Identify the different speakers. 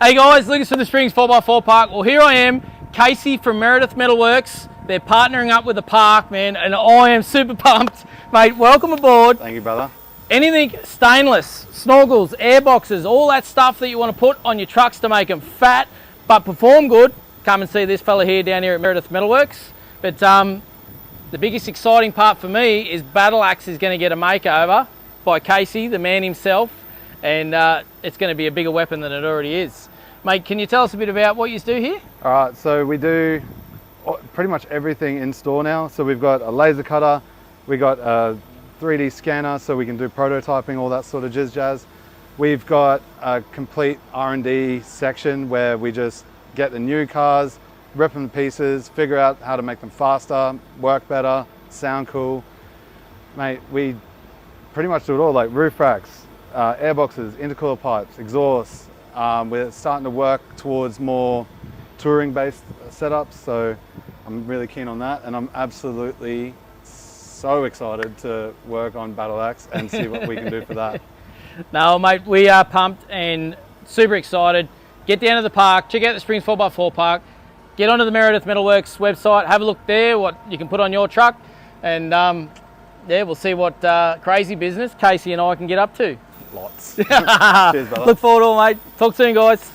Speaker 1: Hey guys, Lucas from the Springs 4x4 Park. Well, here I am, Casey from Meredith Metalworks. They're partnering up with the park, man, and I am super pumped. Mate, welcome aboard.
Speaker 2: Thank you, brother.
Speaker 1: Anything stainless, snorkels, air boxes, all that stuff that you want to put on your trucks to make them fat but perform good, come and see this fella here down here at Meredith Metalworks. But the biggest exciting part for me is Battle Axe is going to get a makeover by Casey, the man himself, and it's going to be a bigger weapon than it already is. Mate, can you tell us a bit about what you do here?
Speaker 2: All right, so we do pretty much everything in store now. So we've got a laser cutter, we got a 3D scanner so we can do prototyping, all that sort of jizz-jazz. We've got a complete R&D section where we just get the new cars, rip them to pieces, figure out how to make them faster, work better, sound cool. Mate, we pretty much do it all, like roof racks, airboxes, intercooler pipes, exhausts. We're starting to work towards more touring-based setups, so I'm really keen on that, and I'm absolutely so excited to work on Battle Axe and see what we can do for that.
Speaker 1: No, mate, we are pumped and super excited. Get down to the park, check out the Springs 4x4 Park, get onto the Meredith Metalworks website, have a look there, what you can put on your truck, and yeah, we'll see what crazy business Casey and I can get up to.
Speaker 2: Lots. Cheers, brother.
Speaker 1: Look forward to it, mate. Talk soon, guys.